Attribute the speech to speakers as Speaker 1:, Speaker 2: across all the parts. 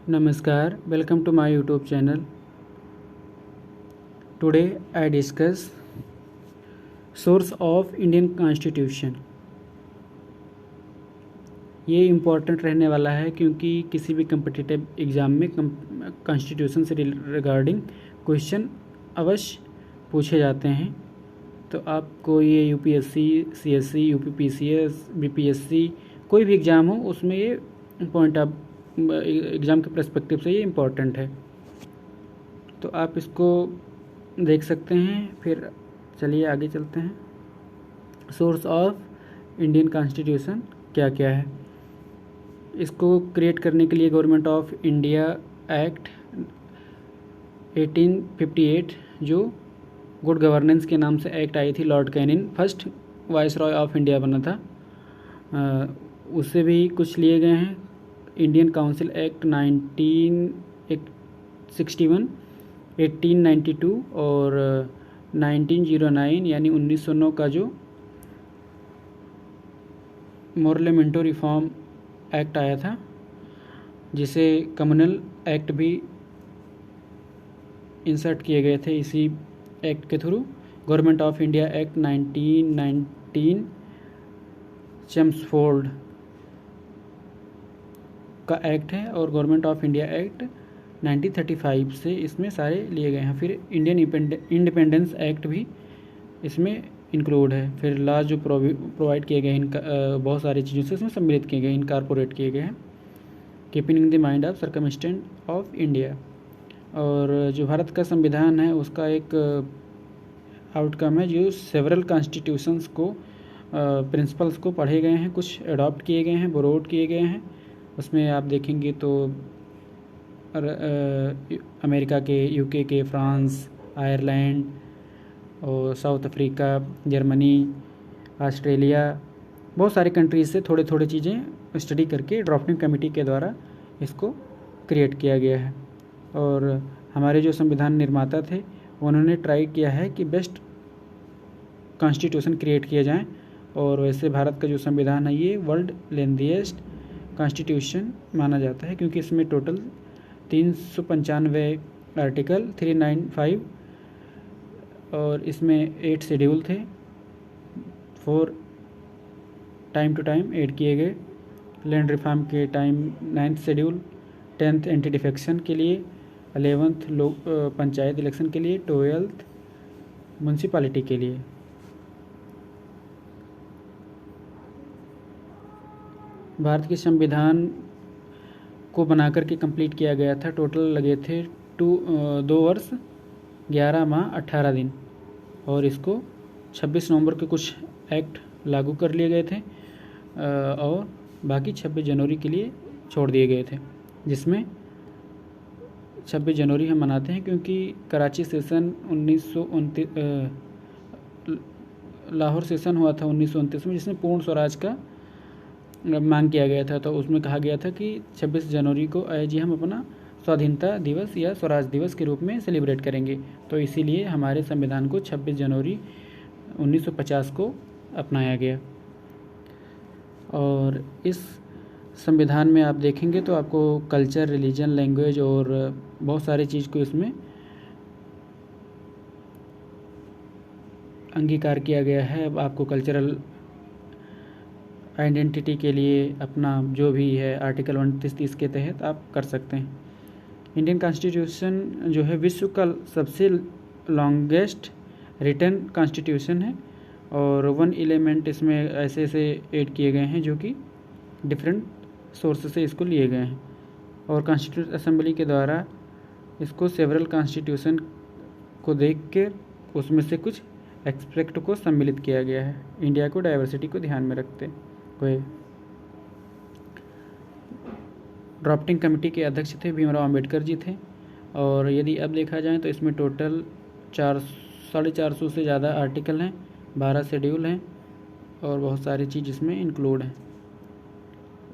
Speaker 1: Namaskar, welcome to my YouTube channel. Today I discuss source of Indian Constitution. ये important रहने वाला है क्योंकि किसी भी कम्पिटिटिव एग्ज़ाम में कॉन्स्टिट्यूशन से रिगार्डिंग क्वेश्चन अवश्य पूछे जाते हैं। तो आपको ये यूपीएससी, सीएससी, यूपीपीसीएस, बीपीएससी कोई भी एग्ज़ाम हो उसमें ये पॉइंट आप एग्ज़ाम के पर्सपेक्टिव से ये इम्पोर्टेंट है। तो आप इसको देख सकते हैं। फिर चलिए आगे चलते हैं। सोर्स ऑफ इंडियन कॉन्स्टिट्यूशन क्या क्या है। इसको क्रिएट करने के लिए गवर्नमेंट ऑफ इंडिया एक्ट 1858 जो गुड गवर्नेंस के नाम से एक्ट आई थी, Lord Canning first viceroy of India बना था, उससे भी कुछ लिए गए हैं। इंडियन काउंसिल एक्ट 1961, 1892 और 1909 यानी 1909 का जो मोरलेमेंटो रिफॉर्म एक्ट आया था, जिसे कम्युनल एक्ट भी इंसर्ट किए गए थे इसी एक्ट के through. Government of India act 1919 Chelmsford का एक्ट है और गवर्नमेंट ऑफ इंडिया एक्ट 1935 से इसमें सारे लिए गए हैं। फिर इंडियन इंडिपेंडेंस एक्ट भी इसमें इंक्लूड है। फिर लॉ जो प्रोवाइड किए गए इनका बहुत सारी चीज़ों से इसमें सम्मिलित किए गए, इनकॉर्पोरेट किए गए हैं, keeping in the mind of circumstance of India. और जो भारत का संविधान है उसका एक आउटकम है जो सेवरल कॉन्स्टिट्यूशंस को प्रिंसिपल्स को पढ़े गए हैं, कुछ अडॉप्ट किए गए हैं, बोरोड किए गए हैं। उसमें आप देखेंगे तो अमेरिका के, यूके के, फ्रांस, आयरलैंड और साउथ अफ्रीका, जर्मनी, ऑस्ट्रेलिया, बहुत सारे कंट्रीज से थोड़े थोड़े चीज़ें स्टडी करके ड्राफ्टिंग कमेटी के द्वारा इसको क्रिएट किया गया है। और हमारे जो संविधान निर्माता थे उन्होंने ट्राई किया है कि बेस्ट कॉन्स्टिट्यूशन क्रिएट किया जाए। और वैसे भारत का जो संविधान है ये वर्ल्ड लेंथीएस्ट कॉन्स्टिट्यूशन माना जाता है क्योंकि इसमें टोटल 395 आर्टिकल, 395 और इसमें 8 शेड्यूल थे। 4 टाइम टू टाइम ऐड किए गए। लैंड रिफॉर्म के time 9th schedule, 10th anti defection के लिए, 11th लोक पंचायत इलेक्शन के लिए, 12th म्यूनसिपालिटी के लिए। भारत के संविधान को बनाकर के कंप्लीट किया गया था। टोटल लगे थे 2 वर्ष 11 माह 18 दिन और इसको 26 नवंबर के कुछ एक्ट लागू कर लिए गए थे और बाकी 26 जनवरी के लिए छोड़ दिए गए थे, जिसमें 26 जनवरी हम मनाते हैं क्योंकि कराची सेशन 1929 लाहौर सेशन हुआ था 1929 में, जिसमें पूर्ण स्वराज का मांग किया गया था। तो उसमें कहा गया था कि 26 जनवरी को आज हम अपना स्वाधीनता दिवस या स्वराज दिवस के रूप में सेलिब्रेट करेंगे। तो इसीलिए हमारे संविधान को 26 जनवरी 1950 को अपनाया गया। और इस संविधान में आप देखेंगे तो आपको कल्चर, रिलीजन, लैंग्वेज और बहुत सारी चीज़ को इसमें अंगीकार किया गया है। आपको कल्चरल आइडेंटिटी के लिए अपना जो भी है आर्टिकल 29 के तहत आप कर सकते हैं। इंडियन कॉन्स्टिट्यूशन जो है विश्व का सबसे लॉन्गेस्ट रिटन कॉन्स्टिट्यूशन है और 1 एलिमेंट इसमें ऐसे ऐसे ऐड किए गए हैं जो कि डिफरेंट सोर्स से इसको लिए गए हैं। और कॉन्स्टिट्यूशन असेंबली के द्वारा इसको सेवरल कॉन्स्टिट्यूशन को देख के उसमें से कुछ एक्सपेक्ट को सम्मिलित किया गया है, इंडिया को डाइवर्सिटी को ध्यान में रखते हुए। ड्राफ्टिंग कमेटी के अध्यक्ष थे भीमराव अंबेडकर जी थे। और यदि अब देखा जाए तो इसमें टोटल 450 से ज़्यादा आर्टिकल हैं, 12 शेड्यूल हैं और बहुत सारी चीज़ इसमें इंक्लूड हैं।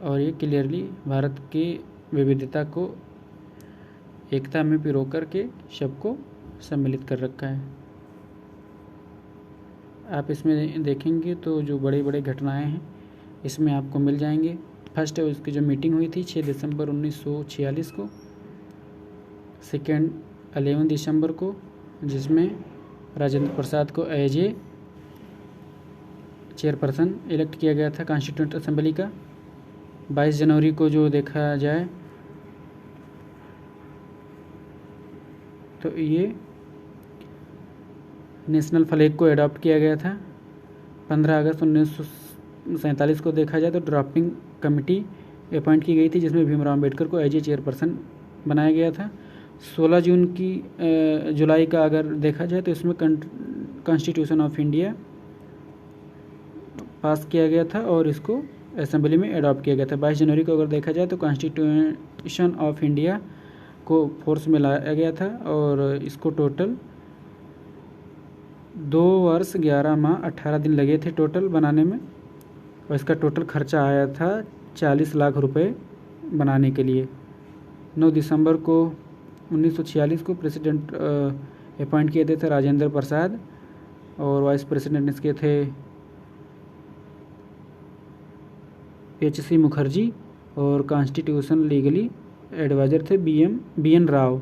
Speaker 1: और ये क्लियरली भारत की विविधता को एकता में पिरो करके सबको सम्मिलित कर रखा है। आप इसमें देखेंगे तो जो बड़े बड़े घटनाएं हैं इसमें आपको मिल जाएंगे। फर्स्ट है उसकी जो मीटिंग हुई थी 6 दिसंबर 1946 को, सेकेंड 11 दिसंबर को, जिसमें राजेंद्र प्रसाद को एज ए चेयरपर्सन इलेक्ट किया गया था कॉन्स्टिट्यूंट असेंबली का। 22 जनवरी को जो देखा जाए तो ये नेशनल फ्लैग को अडॉप्ट किया गया था। 15 अगस्त 1947 को देखा जाए तो ड्राफ्टिंग कमेटी अपॉइंट की गई थी, जिसमें भीमराव अंबेडकर को एज ए चेयरपर्सन बनाया गया था। 16 जून की जुलाई का अगर देखा जाए तो इसमें कॉन्स्टिट्यूशन ऑफ इंडिया पास किया गया था और इसको असेंबली में अडॉप्ट किया गया था। 22 जनवरी को अगर देखा जाए तो कॉन्स्टिट्यूशन ऑफ इंडिया को फोर्स में लाया गया था और इसको टोटल 2 वर्ष 11 माह 18 दिन लगे थे टोटल बनाने में, और इसका टोटल खर्चा आया था 40 लाख रुपए बनाने के लिए। 9 दिसंबर को 1946 को प्रेसिडेंट अपॉइंट किए थे राजेंद्र प्रसाद और वाइस प्रेसिडेंट इसके थे H.C. मुखर्जी और कॉन्स्टिट्यूशन लीगली एडवाइज़र थे बी एन राव।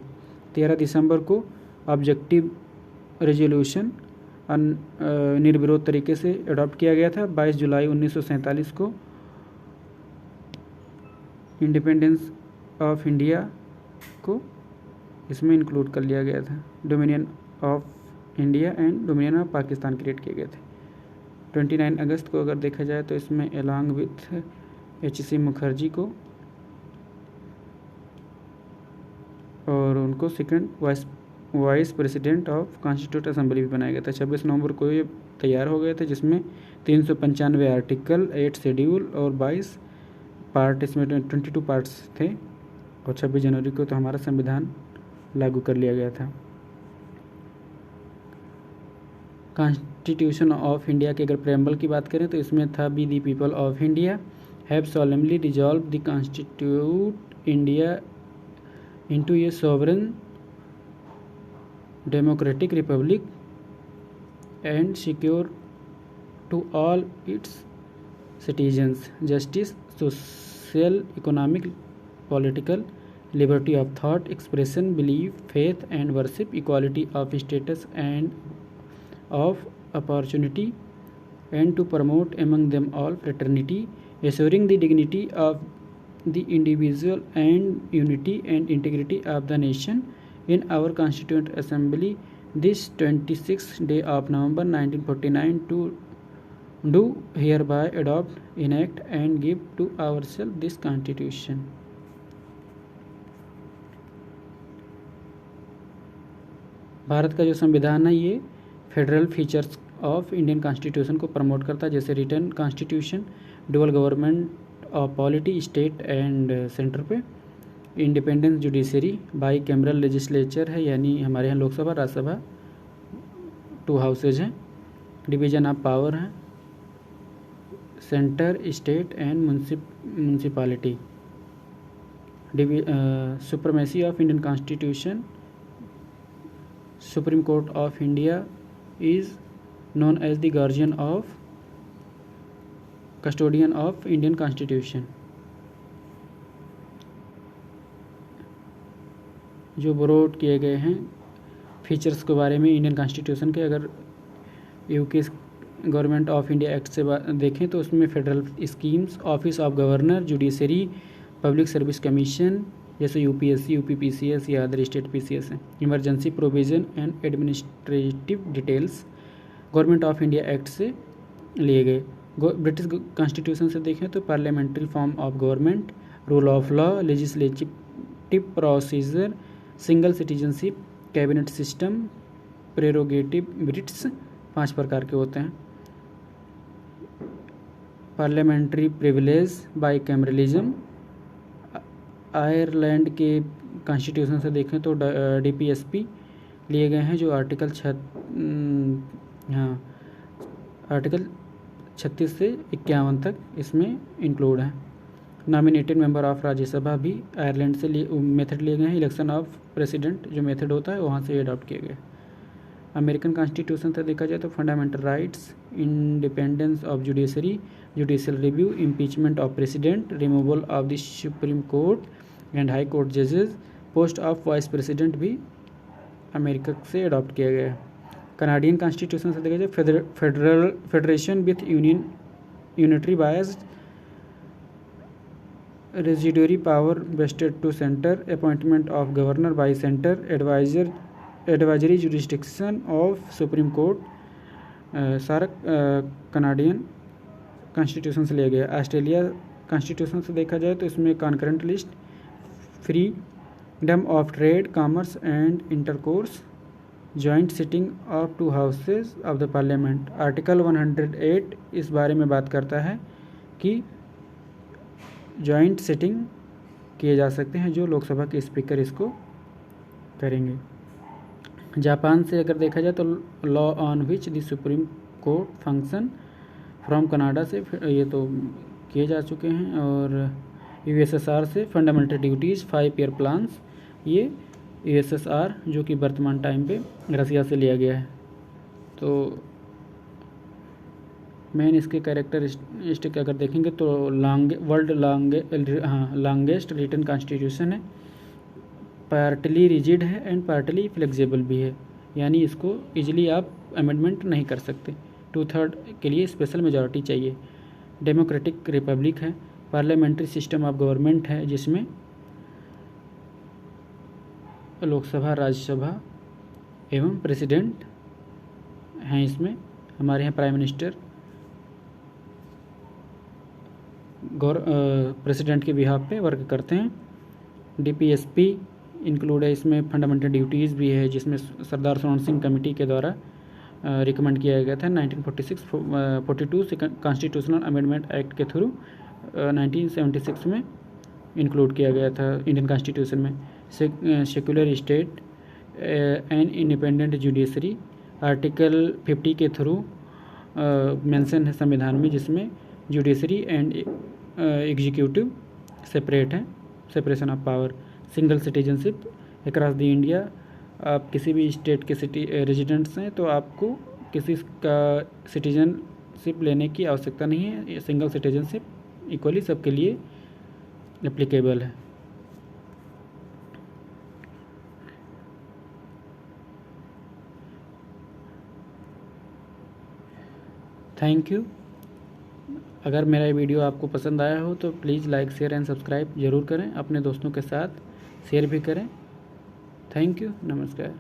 Speaker 1: 13 दिसंबर को ऑब्जेक्टिव रेजोल्यूशन निर्विरोध तरीके से अडॉप्ट किया गया था। 22 जुलाई 1947 को इंडिपेंडेंस ऑफ इंडिया को इसमें इंक्लूड कर लिया गया था। Dominion of India and dominion of Pakistan create किए गए थे। 29 अगस्त को अगर देखा जाए तो इसमें अलॉन्ग विथ H.C. मुखर्जी को और उनको second vice president of constituent assembly भी बनाया गया था। 26 नवंबर को ये तैयार हो गए थे, जिसमें 395 आर्टिकल, 8 शेड्यूल और 22 पार्ट, इसमें 22 पार्ट्स थे और 26 जनवरी को तो हमारा संविधान लागू कर लिया गया था। कॉन्स्टिट्यूशन ऑफ इंडिया के अगर प्रेम्बल की बात करें तो इसमें था be the people of India have solemnly resolved the constitute India into a sovereign democratic republic and secure to all its citizens justice, social, economic, political liberty of thought, expression, belief, faith and worship, equality of status and of opportunity, and to promote among them all fraternity, assuring the dignity of the individual and unity and integrity of the nation. In our Constituent Assembly this 26th day of November 1949 to do hereby adopt, enact and give to ourselves this Constitution. Bharat का जो संविधान है ये federal features of Indian constitution को promote करता है, जैसे written constitution, dual government of polity state and centre पे, independence judiciary, bicameral legislature है, यानी हमारे यहाँ लोकसभा राज्यसभा 2 हाउसेज हैं, डिवीजन ऑफ पावर है, centre state and municipality, supremacy of Indian constitution, supreme court of India is known as the guardian of custodian of Indian Constitution। जो burrowed किए गए हैं फीचर्स के बारे में इंडियन कॉन्स्टिट्यूशन के, अगर UK government of India act से देखें तो उसमें federal schemes, office of governor, judiciary, public service commission जैसे UPSC, UPPCS या अदर स्टेट PCS हैं, emergency provision and administrative details government of India act से लिए गए। ब्रिटिश कॉन्स्टिट्यूशन से देखें तो parliamentary form of government, rule of law, legislative procedure, single citizenship, cabinet system, prerogative writs 5 प्रकार के होते हैं। Parliamentary privilege, by cameralism. Ireland के कॉन्स्टिट्यूशन से देखें तो DPSP लिए गए हैं, जो आर्टिकल 36 से 51 तक इसमें इंक्लूड है। नॉमिनेटेड मेंबर ऑफ राज्यसभा भी आयरलैंड से मेथड लिए गए हैं। इलेक्शन ऑफ प्रेसिडेंट जो मेथड होता है वहाँ से अडॉप्ट किए गए। अमेरिकन कॉन्स्टिट्यूशन से देखा जाए तो fundamental rights, independence of judiciary, judicial review, impeachment of president, removal of the supreme court and high court जजेस, पोस्ट ऑफ वाइस प्रेसिडेंट भी अमेरिका से अडॉप्ट किया गया है। कनाडियन कॉन्स्टिट्यूशन से देखा जाए federation with unitary bias, residuary power vested to centre, appointment of governor by centre, advisory jurisdiction of supreme court, सारा कनाडियन कॉन्स्टिट्यूशन से लिया गया। ऑस्ट्रेलिया कॉन्स्टिट्यूशन से देखा जाए तो इसमें concurrent list, freedom of trade, commerce and intercourse, joint sitting of to houses of the parliament. Article 108 इस बारे में बात करता है कि जॉइंट सिटिंग किए जा सकते हैं, जो लोकसभा के स्पीकर इसको करेंगे। जापान से अगर देखा जाए तो law on which the supreme court function from Canada से ये तो किए जा चुके हैं। और यूएसएसआर से फंडामेंटल ड्यूटीज़ 5 ईयर प्लान्स, ये यूएसएसआर जो कि वर्तमान टाइम पे रसिया से लिया गया है। तो मेन इसके कैरेक्टरिस्टिक अगर देखेंगे तो लॉन्गेस्ट रिटन कॉन्स्टिट्यूशन है, पार्टली रिजिड है एंड पार्टली फ्लेक्सिबल भी है, यानी इसको इजीली आप अमेंडमेंट नहीं कर सकते। 2/3 के लिए स्पेशल मेजॉरिटी चाहिए। डेमोक्रेटिक रिपब्लिक है, पार्लियामेंट्री सिस्टम ऑफ गवर्नमेंट है जिसमें लोकसभा, राज्यसभा एवं प्रेसिडेंट हैं। इसमें हमारे यहाँ प्राइम मिनिस्टर प्रेसिडेंट के बिहाफ पे वर्क करते हैं। डीपीएसपी इंक्लूड है, इसमें फंडामेंटल ड्यूटीज़ भी है, जिसमें सरदार सोन सिंह कमेटी के द्वारा रिकमेंड किया गया था 1942 कॉन्स्टिट्यूशनल अमेंडमेंट एक्ट के थ्रू 1976 में इंक्लूड किया गया था इंडियन कॉन्स्टिट्यूशन में। Secular state and independent judiciary article 50 के थ्रू मेंशन है संविधान में, जिसमें जुडिशरी एंड एग्जीक्यूटिव सेपरेट है, separation of power. Single citizenship across the India, आप किसी भी स्टेट के रेजिडेंट्स हैं तो आपको किसी का सिटीजनशिप लेने की आवश्यकता नहीं है। सिंगल सिटीजनशिप इक्वली सबके लिए एप्लीकेबल है। Thank you. अगर मेरा ये वीडियो आपको पसंद आया हो तो please like, share and subscribe ज़रूर करें, अपने दोस्तों के साथ शेयर भी करें। थैंक यू, नमस्कार।